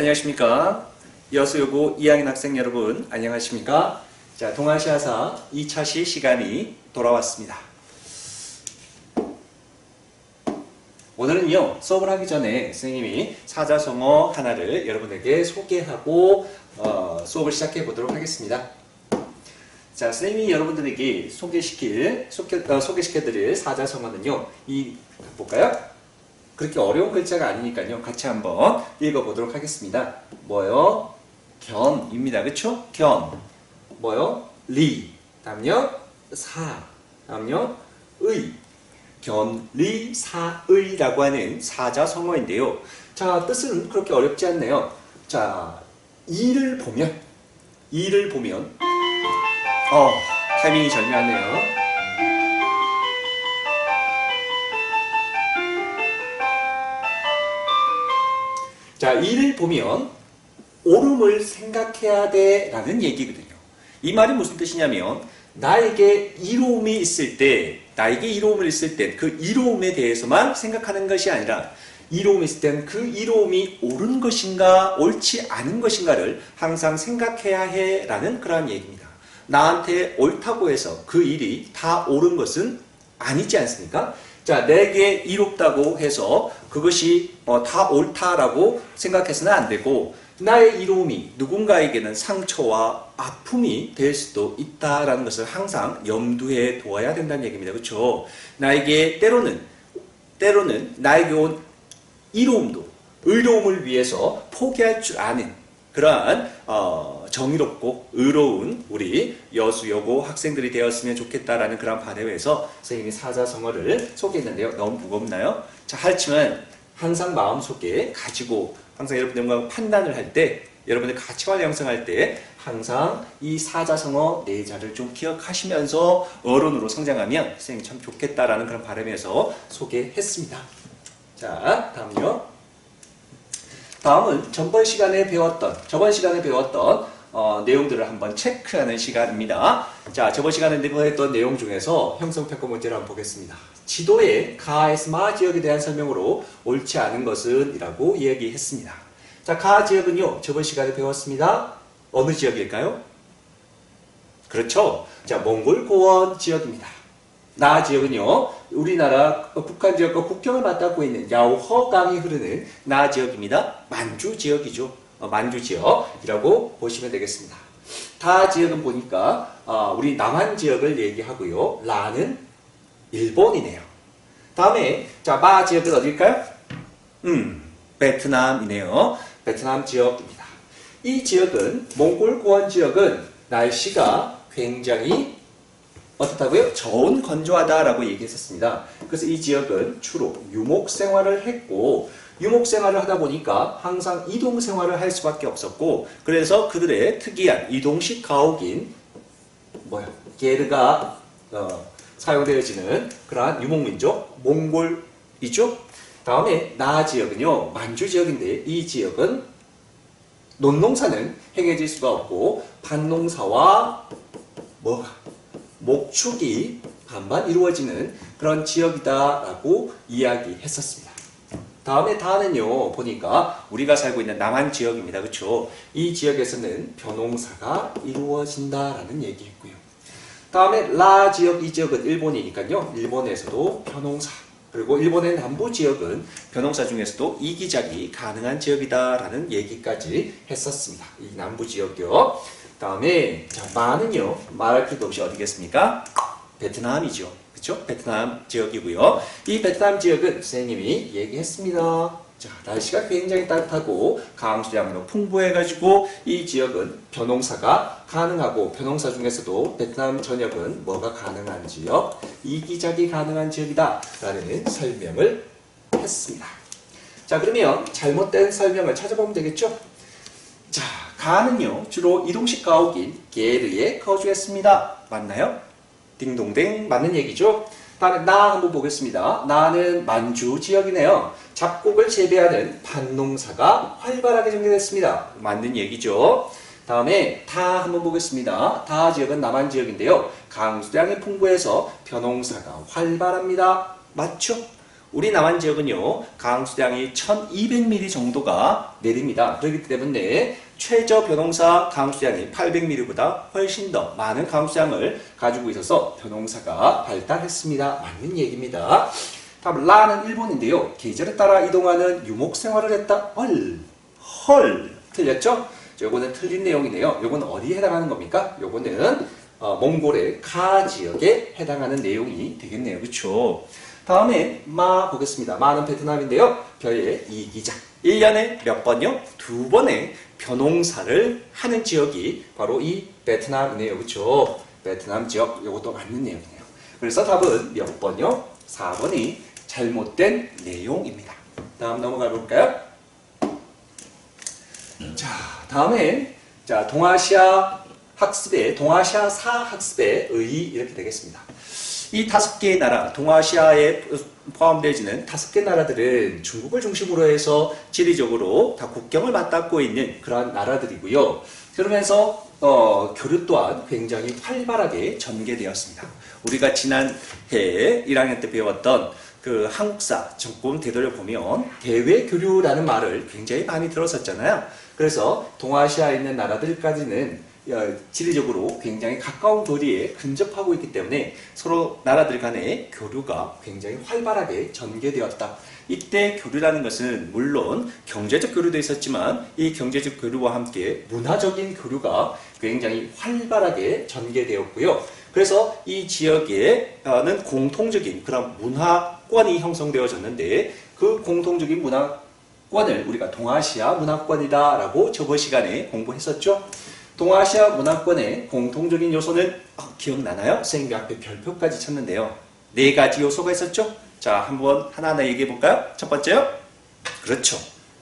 안녕하십니까. 여수여고 2학년 학생 여러분 안녕하십니까. 자, 동아시아사 2차시 시간이 돌아왔습니다. 오늘은요, 수업을 하기 전에 선생님이 사자성어 하나를 여러분에게 소개하고 수업을 시작해 보도록 하겠습니다. 자, 선생님이 여러분들에게 소개시켜드릴 사자성어는요, 볼까요? 그렇게 어려운 글자가 아니니까요. 같이 한번 읽어보도록 하겠습니다. 뭐요? 견입니다. 그쵸? 견. 뭐요? 리. 다음요? 사. 다음요? 의. 견, 리, 사, 의라고 하는 사자성어인데요. 자, 뜻은 그렇게 어렵지 않네요. 자, 이를 보면 타이밍이 절묘하네요. 자, 이를 보면 옳음을 생각해야 돼 라는 얘기거든요. 이 말이 무슨 뜻이냐면 나에게 이로움이 있을 때 그 이로움에 대해서만 생각하는 것이 아니라 이로움이 있을 때는 그 이로움이 옳은 것인가 옳지 않은 것인가를 항상 생각해야 해 라는 그러한 얘기입니다. 나한테 옳다고 해서 그 일이 다 옳은 것은 아니지 않습니까? 자, 내게 이롭다고 해서 그것이 다 옳다라고 생각해서는 안 되고 나의 이로움이 누군가에게는 상처와 아픔이 될 수도 있다라는 것을 항상 염두에 두어야 된다는 얘기입니다. 그렇죠? 나에게 때로는 나에게 온 이로움도 의로움을 위해서 포기할 줄 아는 그러한 정의롭고 의로운 우리 여수여고 학생들이 되었으면 좋겠다라는 그런 바람에서 선생님이 사자성어를 소개했는데요. 너무 무겁나요? 자, 하지만 항상 마음속에 가지고 항상 여러분들과 판단을 할 때 여러분들 가치관을 형성할 때 항상 이 사자성어 4자를 좀 기억하시면서 어른으로 성장하면 선생님이 참 좋겠다라는 그런 바람에서 소개했습니다. 자, 다음요. 다음은 저번 시간에 배웠던 내용들을 한번 체크하는 시간입니다. 자, 저번 시간에 배웠던 내용 중에서 형성평가 문제를 한번 보겠습니다. 지도에 가에서 마 지역에 대한 설명으로 옳지 않은 것은 이라고 이야기했습니다. 자, 가 지역은요, 저번 시간에 배웠습니다. 어느 지역일까요? 그렇죠. 자, 몽골 고원 지역입니다. 나 지역은요, 우리나라 북한 지역과 국경을 맞닿고 있는 야오허강이 흐르는 나 지역입니다. 만주 지역이죠. 만주 지역이라고 보시면 되겠습니다. 다 지역은 보니까 우리 남한 지역을 얘기하고요. 라는 일본이네요. 다음에 자, 마 지역은 어딜까요? 베트남이네요. 베트남 지역입니다. 이 지역은 몽골 고원 지역은 날씨가 굉장히 어떻다고요? 저온 건조하다라고 얘기했었습니다. 그래서 이 지역은 주로 유목 생활을 했고 유목 생활을 하다 보니까 항상 이동 생활을 할 수밖에 없었고 그래서 그들의 특이한 이동식 가옥인 게르가 사용되어지는 그러한 유목민족 몽골이죠. 다음에 나 지역은요, 만주 지역인데 이 지역은 논농사는 행해질 수가 없고 밭농사와 목축이 반반 이루어지는 그런 지역이다라고 이야기했었습니다. 다음에 다는요, 보니까 우리가 살고 있는 남한 지역입니다. 그렇죠? 이 지역에서는 벼농사가 이루어진다라는 얘기했고요. 다음에 라 지역, 이 지역은 일본이니까요. 일본에서도 벼농사, 그리고 일본의 남부 지역은 벼농사 중에서도 이기작이 가능한 지역이다라는 얘기까지 했었습니다. 이 남부 지역이요. 다음에 자, 마는요, 말할 필요도 없이 어디겠습니까? 베트남이죠. 그렇죠? 베트남 지역이고요. 이 베트남 지역은 선생님이 얘기했습니다. 자, 날씨가 굉장히 따뜻하고 강수량으로 풍부해가지고 이 지역은 벼농사가 가능하고 벼농사 중에서도 베트남 전역은 뭐가 가능한 지역? 이기작이 가능한 지역이다 라는 설명을 했습니다. 자, 그러면 잘못된 설명을 찾아보면 되겠죠? 자, 가는요, 주로 이동식 가옥인 게르에 거주했습니다. 맞나요? 딩동댕 맞는 얘기죠? 다음에 나 한번 보겠습니다. 나는 만주 지역이네요. 잡곡을 재배하는 밭농사가 활발하게 전개됐습니다. 맞는 얘기죠? 다음에 다 한번 보겠습니다. 다 지역은 남한 지역인데요. 강수량이 풍부해서 벼농사가 활발합니다. 맞죠? 우리 남한 지역은요, 강수량이 1200mm 정도가 내립니다. 그렇기 때문에 최저 벼농사 강수량이 800mm보다 훨씬 더 많은 강수량을 가지고 있어서 벼농사가 발달했습니다. 맞는 얘기입니다. 다음 라는 일본인데요. 계절에 따라 이동하는 유목 생활을 했다. 헐. 틀렸죠? 요거는 틀린 내용이네요. 요거는 어디에 해당하는 겁니까? 요거는 몽골의 카 지역에 해당하는 내용이 되겠네요. 그렇죠? 다음에 마 보겠습니다. 마는 베트남인데요. 벼의 이기장. 1년에 몇 번요? 2번의 벼농사를 하는 지역이 바로 이 베트남이네요. 그렇죠? 베트남 지역. 요것도 맞는 내용이네요. 그래서 답은 몇 번요? 4번이 잘못된 내용입니다. 다음 넘어가 볼까요? 자, 다음에 동아시아 학습의 동아시아사 학습의 의 이렇게 되겠습니다. 이 5개의 나라, 동아시아에 포함되어지는 5개 나라들은 중국을 중심으로 해서 지리적으로 다 국경을 맞닿고 있는 그러한 나라들이고요. 그러면서 교류 또한 굉장히 활발하게 전개되었습니다. 우리가 지난해 1학년 때 배웠던 그 한국사 조금 되돌려보면 대외교류라는 말을 굉장히 많이 들었었잖아요. 그래서 동아시아에 있는 나라들까지는 지리적으로 굉장히 가까운 거리에 근접하고 있기 때문에 서로 나라들 간의 교류가 굉장히 활발하게 전개되었다. 이때 교류라는 것은 물론 경제적 교류도 있었지만 이 경제적 교류와 함께 문화적인 교류가 굉장히 활발하게 전개되었고요. 그래서 이 지역에는 공통적인 그런 문화권이 형성되어졌는데 그 공통적인 문화권을 우리가 동아시아 문화권이다 라고 저번 시간에 공부했었죠. 동아시아 문화권의 공통적인 요소는 기억나나요? 선생님이 앞에 별표까지 쳤는데요. 4가지 요소가 있었죠? 자, 한번 하나하나 얘기해 볼까요? 첫 번째요? 그렇죠.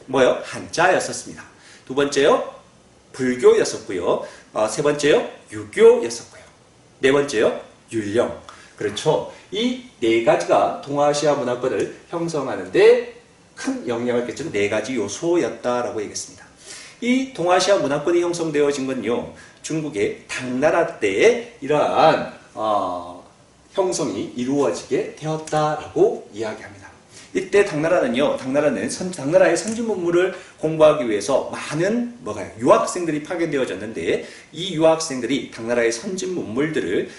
뭐요? 한자였었습니다. 두 번째요? 불교였었고요. 세 번째요? 유교였었고요. 네 번째요? 율령. 그렇죠. 이 4가지가 동아시아 문화권을 형성하는데 큰 영향을 끼치는 4가지 요소였다라고 얘기했습니다. 이 동아시아 문화권이 형성되어진 건요, 중국의 당나라 때에 이러한 형성이 이루어지게 되었다라고 이야기합니다. 이때 당나라는 당나라의 선진 문물을 공부하기 위해서 많은 유학생들이 파견되어졌는데 이 유학생들이 당나라의 선진 문물들을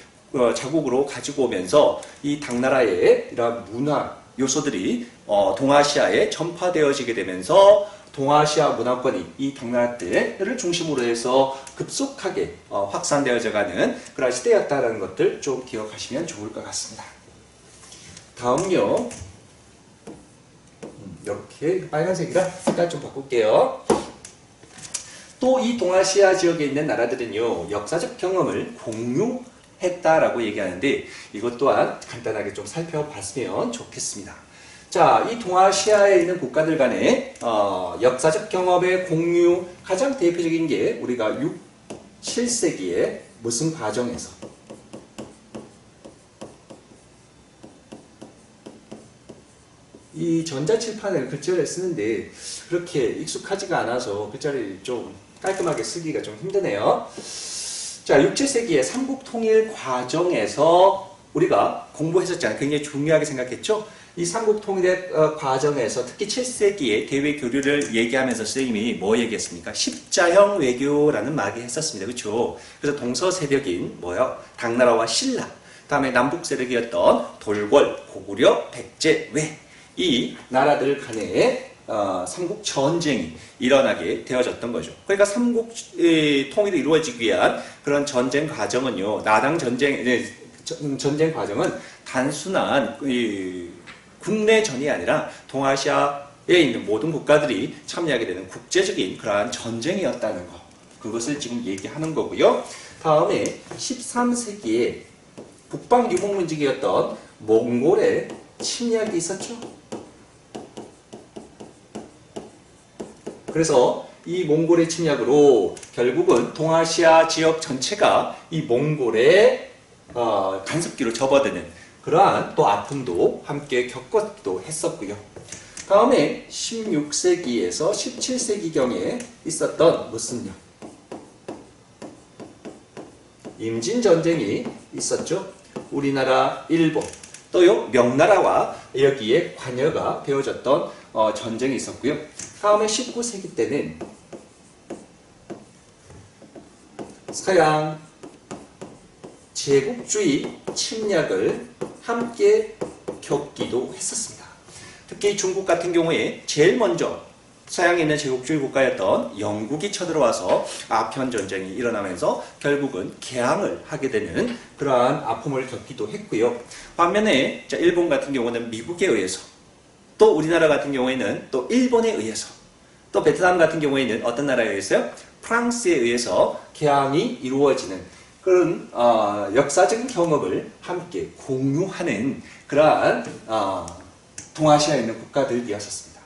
자국으로 가지고 오면서 이 당나라의 이러한 문화 요소들이 동아시아에 전파되어지게 되면서 동아시아 문화권이 이 당나라 때를 중심으로 해서 급속하게 확산되어져가는 그런 시대였다는 것들 좀 기억하시면 좋을 것 같습니다. 다음요. 이렇게 빨간색이라 색깔 좀 바꿀게요. 또 이 동아시아 지역에 있는 나라들은요, 역사적 경험을 공유했다라고 얘기하는데 이것 또한 간단하게 좀 살펴봤으면 좋겠습니다. 자, 이 동아시아에 있는 국가들 간의 역사적 경험의 공유 가장 대표적인 게 우리가 6, 7세기에 무슨 과정에서 이 전자칠판을 글자를 쓰는데 그렇게 익숙하지가 않아서 글자를 좀 깔끔하게 쓰기가 좀 힘드네요. 자, 6, 7세기의 삼국통일 과정에서 우리가 공부했었잖아요. 굉장히 중요하게 생각했죠. 이 삼국통일의 과정에서 특히 7세기의 대외 교류를 얘기하면서 선생님이 뭐 얘기했습니까? 십자형 외교라는 말을 했었습니다. 그렇죠? 그래서 동서 세력인 당나라와 신라, 다음에 남북 세력이었던 돌궐, 고구려, 백제, 외, 이 나라들 간의 삼국 전쟁이 일어나게 되어졌던 거죠. 그러니까 삼국 통일이 이루어지기 위한 그런 전쟁 과정은요, 나당 전쟁 과정은 단순한 국내전이 아니라 동아시아에 있는 모든 국가들이 참여하게 되는 국제적인 그러한 전쟁이었다는 거. 그것을 지금 얘기하는 거고요. 다음에 13세기에 북방 유목 문지기였던 몽골의 침략이 있었죠. 그래서 이 몽골의 침략으로 결국은 동아시아 지역 전체가 이 몽골의 간섭기로 접어드는 그러한 또 아픔도 함께 겪었기도 했었고요. 다음에 16세기에서 17세기경에 있었던 무슨요? 임진전쟁이 있었죠. 우리나라, 일본, 또요 명나라와 여기에 관여가 되어졌던 전쟁이 있었고요. 다음에 19세기 때는 서양 제국주의 침략을 함께 겪기도 했었습니다. 특히 중국 같은 경우에 제일 먼저 서양에 있는 제국주의 국가였던 영국이 쳐들어와서 아편 전쟁이 일어나면서 결국은 개항을 하게 되는 그러한 아픔을 겪기도 했고요. 반면에 일본 같은 경우는 미국에 의해서, 또 우리나라 같은 경우에는 또 일본에 의해서, 또 베트남 같은 경우에는 어떤 나라에 의해서요? 프랑스에 의해서 개항이 이루어지는 그런 역사적인 경험을 함께 공유하는 그러한 동아시아에 있는 국가들이었습니다.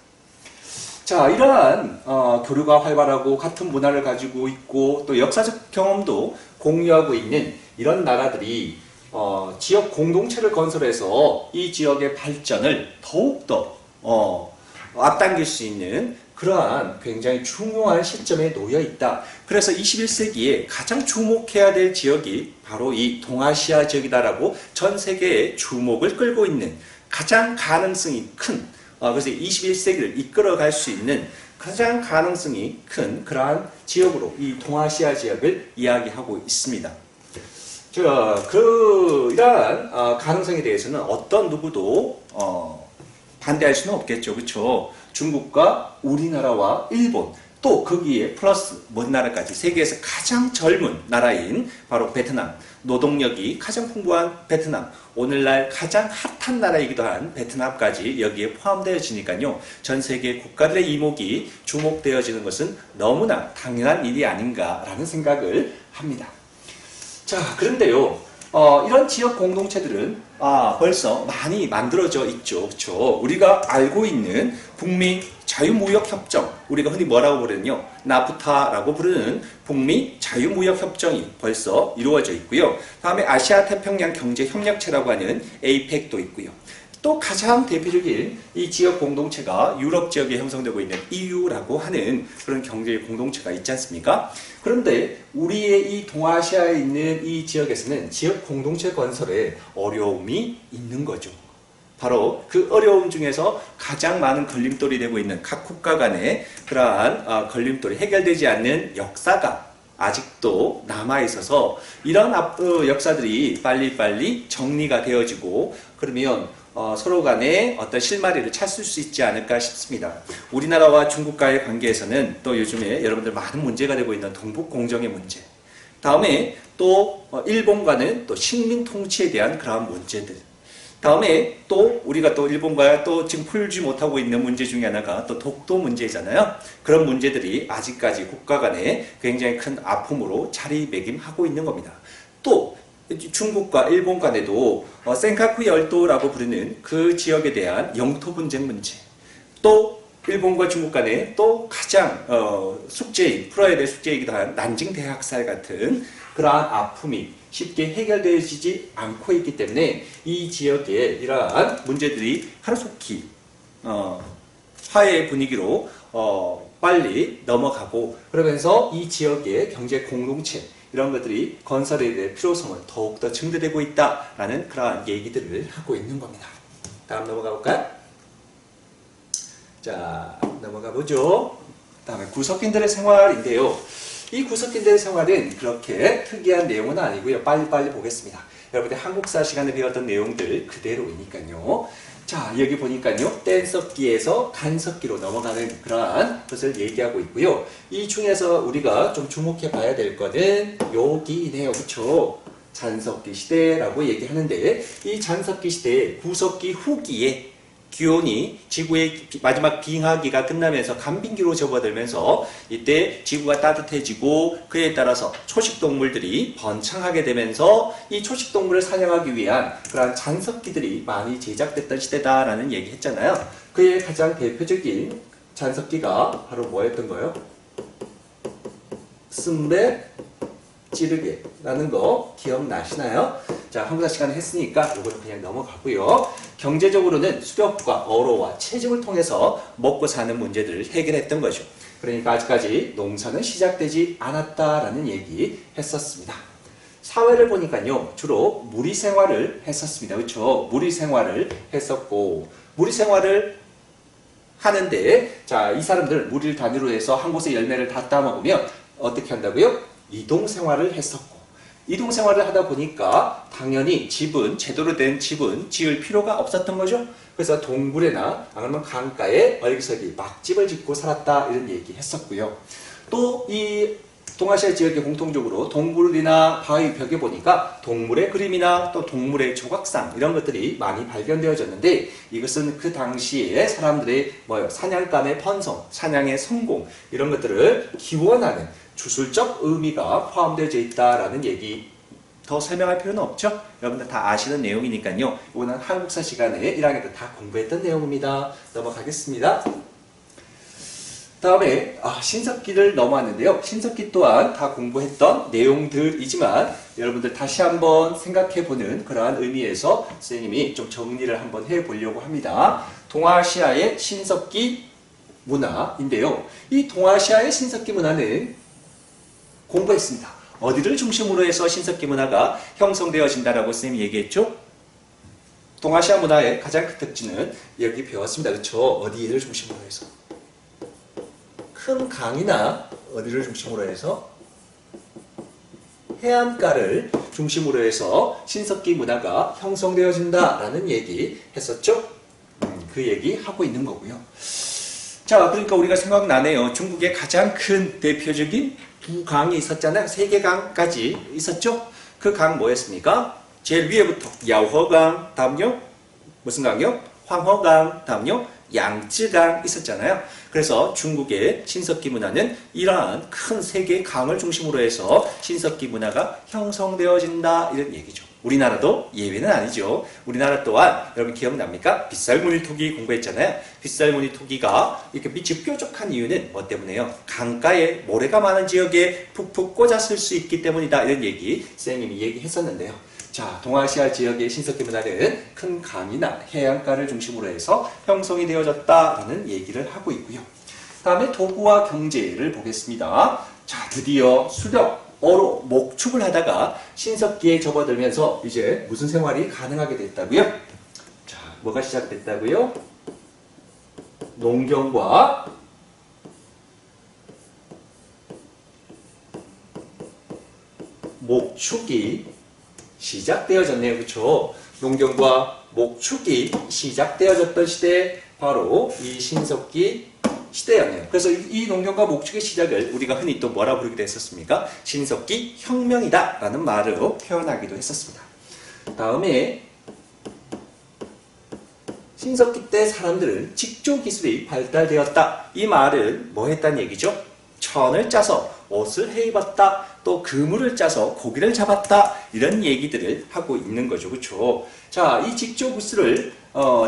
자, 이러한 교류가 활발하고 같은 문화를 가지고 있고 또 역사적 경험도 공유하고 있는 이런 나라들이 지역 공동체를 건설해서 이 지역의 발전을 더욱더 앞당길 수 있는 그러한 굉장히 중요한 시점에 놓여 있다. 그래서 21세기에 가장 주목해야 될 지역이 바로 이 동아시아 지역이다라고 전 세계의 주목을 끌고 있는 가장 가능성이 큰, 그래서 21세기를 이끌어갈 수 있는 가장 가능성이 큰 그러한 지역으로 이 동아시아 지역을 이야기하고 있습니다. 이러한 가능성에 대해서는 어떤 누구도 반대할 수는 없겠죠. 그렇죠? 중국과 우리나라와 일본, 또 거기에 플러스 먼 나라까지 세계에서 가장 젊은 나라인 바로 베트남, 노동력이 가장 풍부한 베트남, 오늘날 가장 핫한 나라이기도 한 베트남까지 여기에 포함되어지니까요. 전 세계 국가들의 이목이 주목되어지는 것은 너무나 당연한 일이 아닌가라는 생각을 합니다. 자, 그런데요. 이런 지역 공동체들은 벌써 많이 만들어져 있죠. 그렇죠? 우리가 알고 있는 북미 자유무역협정, 우리가 흔히 뭐라고 부르는요? 나프타라고 부르는 북미 자유무역협정이 벌써 이루어져 있고요. 다음에 아시아태평양 경제협력체라고 하는 에이펙도 있고요. 또 가장 대표적인 이 지역 공동체가 유럽 지역에 형성되고 있는 EU라고 하는 그런 경제 공동체가 있지 않습니까? 그런데 우리의 이 동아시아에 있는 이 지역에서는 지역 공동체 건설에 어려움이 있는 거죠. 바로 그 어려움 중에서 가장 많은 걸림돌이 되고 있는 각 국가 간의 그러한 걸림돌이 해결되지 않는 역사가 아직도 남아있어서 이런 역사들이 빨리빨리 정리가 되어지고 그러면 서로 간에 어떤 실마리를 찾을 수 있지 않을까 싶습니다. 우리나라와 중국과의 관계에서는 또 요즘에 여러분들 많은 문제가 되고 있는 동북 공정의 문제, 다음에 또 일본과는 또 식민 통치에 대한 그러한 문제들, 다음에 또 우리가 또 일본과 또 지금 풀지 못하고 있는 문제 중에 하나가 또 독도 문제잖아요. 그런 문제들이 아직까지 국가 간에 굉장히 큰 아픔으로 자리매김하고 있는 겁니다. 또 중국과 일본 간에도 센카쿠 열도라고 부르는 그 지역에 대한 영토 분쟁 문제, 또 일본과 중국 간에 또 가장 숙제인, 풀어야 될 숙제이기도 한 난징 대학살 같은 그러한 아픔이 쉽게 해결되어지지 않고 있기 때문에 이 지역에 이러한 문제들이 하루속히 화해의 분위기로 빨리 넘어가고 그러면서 이 지역의 경제 공동체 이런 것들이 건설에 대한 필요성을 더욱더 증대되고 있다라는 그러한 얘기들을 하고 있는 겁니다. 다음 넘어가 볼까요? 자, 넘어가 보죠. 다음에 구석인들의 생활인데요. 이 구석인들의 생활은 그렇게 특이한 내용은 아니고요. 빨리빨리 보겠습니다. 여러분들 한국사 시간에 배웠던 내용들 그대로이니까요. 자, 여기 보니까요. 뗀석기에서 간석기로 넘어가는 그러한 것을 얘기하고 있고요. 이 중에서 우리가 좀 주목해 봐야 될 거는 여기네요. 그쵸? 잔석기 시대라고 얘기하는데 이 잔석기 시대에 구석기 후기에 기온이 지구의 마지막 빙하기가 끝나면서 간빙기로 접어들면서 이때 지구가 따뜻해지고 그에 따라서 초식동물들이 번창하게 되면서 이 초식동물을 사냥하기 위한 그러한 잔석기들이 많이 제작됐던 시대다라는 얘기 했잖아요. 그의 가장 대표적인 잔석기가 바로 뭐였던 거예요? 쓴배 찌르개라는 거 기억나시나요? 자, 한국사 시간에 했으니까 이걸 그냥 넘어가고요. 경제적으로는 수렵과 어로와 채집을 통해서 먹고 사는 문제들을 해결했던 거죠. 그러니까 아직까지 농사는 시작되지 않았다라는 얘기 했었습니다. 사회를 보니까요, 주로 무리 생활을 했었습니다. 그렇죠? 무리 생활을 했었고, 무리 생활을 하는데, 자, 이 사람들 무리를 단위로 해서 한 곳에 열매를 다 따먹으면 어떻게 한다고요? 이동 생활을 했었고, 이동 생활을 하다 보니까 당연히 집은, 제대로 된 집은 지을 필요가 없었던 거죠. 그래서 동굴에나 아니면 강가에 얼기설기 막집을 짓고 살았다, 이런 얘기 했었고요. 또 이 동아시아 지역에 공통적으로 동굴이나 바위 벽에 보니까 동물의 그림이나 또 동물의 조각상 이런 것들이 많이 발견되어졌는데, 이것은 그 당시에 사람들의 사냥감의 번성, 사냥의 성공 이런 것들을 기원하는 주술적 의미가 포함되어 있다라는 얘기, 더 설명할 필요는 없죠? 여러분들 다 아시는 내용이니까요. 이거는 한국사 시간에 1학년 때 다 공부했던 내용입니다. 넘어가겠습니다. 다음에 신석기를 넘어왔는데요. 신석기 또한 다 공부했던 내용들이지만 여러분들 다시 한번 생각해보는 그러한 의미에서 선생님이 좀 정리를 한번 해보려고 합니다. 동아시아의 신석기 문화인데요. 이 동아시아의 신석기 문화는 공부했습니다. 어디를 중심으로 해서 신석기 문화가 형성되어진다라고 선생님이 얘기했죠? 동아시아 문화의 가장 큰 특징은 여기 배웠습니다. 그렇죠? 어디를 중심으로 해서? 큰 강이나 어디를 중심으로 해서? 해안가를 중심으로 해서 신석기 문화가 형성되어진다라는 얘기 했었죠? 그 얘기 하고 있는 거고요. 자, 그러니까 우리가 생각나네요. 중국의 가장 큰 대표적인 두 강이 있었잖아요. 세 개 강까지 있었죠? 그 강 뭐였습니까? 제일 위에부터 야오허강, 다음요? 무슨 강이요? 황허강, 다음요? 양쯔강 있었잖아요. 그래서 중국의 신석기 문화는 이러한 큰 세 개의 강을 중심으로 해서 신석기 문화가 형성되어진다, 이런 얘기죠. 우리나라도 예외는 아니죠. 우리나라 또한 여러분 기억납니까? 빗살무늬 토기 공부했잖아요. 빗살무늬 토기가 이렇게 밑이 뾰족한 이유는 뭐 때문에요? 강가에 모래가 많은 지역에 푹푹 꽂았을 수 있기 때문이다, 이런 얘기 선생님이 얘기했었는데요. 자, 동아시아 지역의 신석기 문화는 큰 강이나 해안가를 중심으로 해서 형성이 되어졌다라는 얘기를 하고 있고요. 다음에 도구와 경제를 보겠습니다. 자, 드디어 수렵, 어로, 목축을 하다가 신석기에 접어들면서 이제 무슨 생활이 가능하게 됐다고요? 자, 뭐가 시작됐다고요? 농경과 목축이 시작되어졌네요. 그렇죠? 농경과 목축이 시작되어졌던 시대, 바로 이 신석기 시대였네요. 그래서 이 농경과 목축의 시작을 우리가 흔히 또 뭐라 부르기도 했었습니까? 신석기 혁명이다 라는 말로 표현하기도 했었습니다. 다음에 신석기 때 사람들은 직조기술이 발달되었다. 이 말은 뭐 했다는 얘기죠? 천을 짜서 옷을 해 입었다. 또 그물을 짜서 고기를 잡았다. 이런 얘기들을 하고 있는 거죠. 그렇죠? 자, 이 직조기술을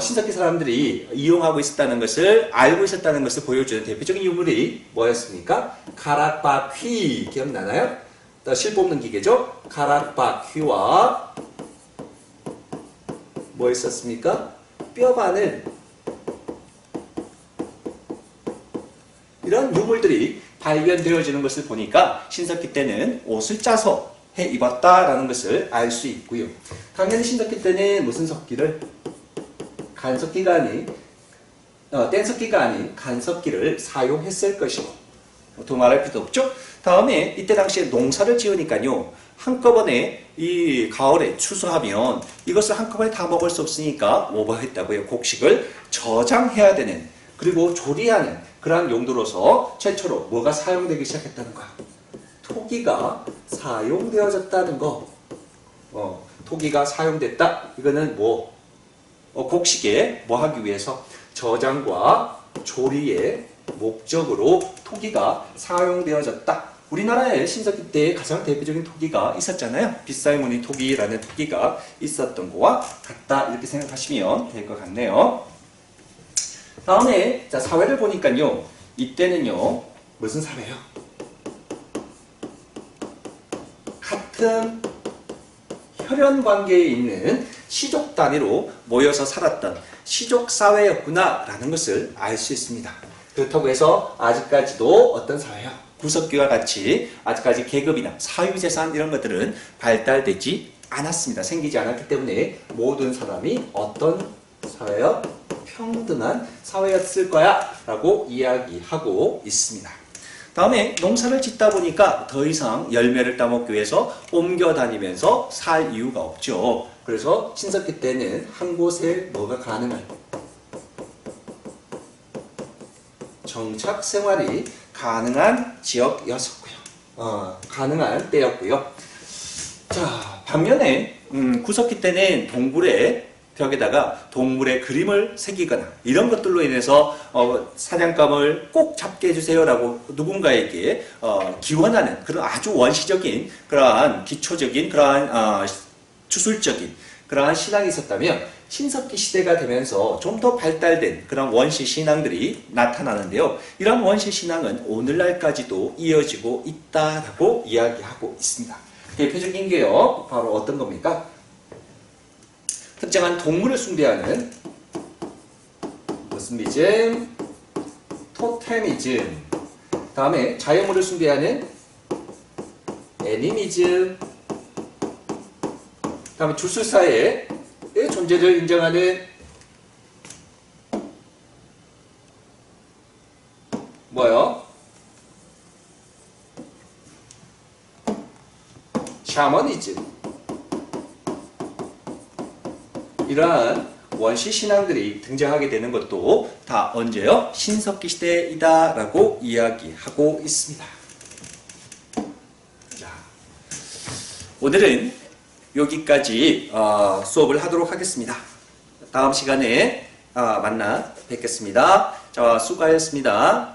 신석기 사람들이 이용하고 있었다는 것을, 알고 있었다는 것을 보여주는 대표적인 유물이 뭐였습니까? 가락바퀴, 기억나나요? 실 뽑는 기계죠? 가락바퀴와 뭐 있었습니까? 뼈바늘, 이런 유물들이 발견되어지는 것을 보니까 신석기 때는 옷을 짜서 해 입었다라는 것을 알 수 있고요. 당연히 신석기 때는 무슨 석기를? 간석기가 아닌, 뗀석기가 아닌 간석기를 사용했을 것이고, 더 말할 필요도 없죠? 다음에 이때 당시에 농사를 지으니까요, 한꺼번에 이 가을에 추수하면 이것을 한꺼번에 다 먹을 수 없으니까 뭐 했다고요? 곡식을 저장해야 되는, 그리고 조리하는 그러한 용도로서 최초로 뭐가 사용되기 시작했다는 거야? 토기가 사용되어졌다는 거. 토기가 사용됐다. 이거는 뭐? 곡식에 뭐 하기 위해서? 저장과 조리의 목적으로 토기가 사용되어졌다. 우리나라의 신석기 때 가장 대표적인 토기가 있었잖아요. 빗살무늬 토기라는 토기가 있었던 거와 같다. 이렇게 생각하시면 될 것 같네요. 다음에 자, 사회를 보니까요. 이때는요. 무슨 사회요? 같은 혈연 관계에 있는 시족 단위로 모여서 살았던 시족 사회였구나 라는 것을 알 수 있습니다. 그렇다고 해서 아직까지도 어떤 사회요? 구석기와 같이 아직까지 계급이나 사유재산 이런 것들은 발달되지 않았습니다. 생기지 않았기 때문에 모든 사람이 어떤 사회요? 평등한 사회였을 거야 라고 이야기하고 있습니다. 다음에 농사를 짓다 보니까 더 이상 열매를 따먹기 위해서 옮겨 다니면서 살 이유가 없죠. 그래서 신석기 때는 한 곳에 뭐가 가능한 정착 생활이 가능한 지역이었고요. 가능한 때였고요. 자, 반면에 구석기 때는 동굴에 벽에다가 동물의 그림을 새기거나 이런 것들로 인해서 사냥감을 꼭 잡게 해주세요라고 누군가에게 기원하는 그런 아주 원시적인 그러한 기초적인 그러한 주술적인 그러한 신앙이 있었다면 신석기 시대가 되면서 좀 더 발달된 그런 원시 신앙들이 나타나는데요. 이런 원시 신앙은 오늘날까지도 이어지고 있다라고 이야기하고 있습니다. 대표적인 게요. 바로 어떤 겁니까? 특정한 동물을 숭배하는 무슨 미즘? 토테미즘. 다음에 자연물을 숭배하는 애니미즘. 다음에 주술사의 존재를 인정하는 뭐요? 샤머니즘. 이러한 원시 신앙들이 등장하게 되는 것도 다 언제요? 신석기 시대이다 라고 이야기하고 있습니다. 자, 오늘은 여기까지 수업을 하도록 하겠습니다. 다음 시간에 만나 뵙겠습니다. 자, 수고하셨습니다.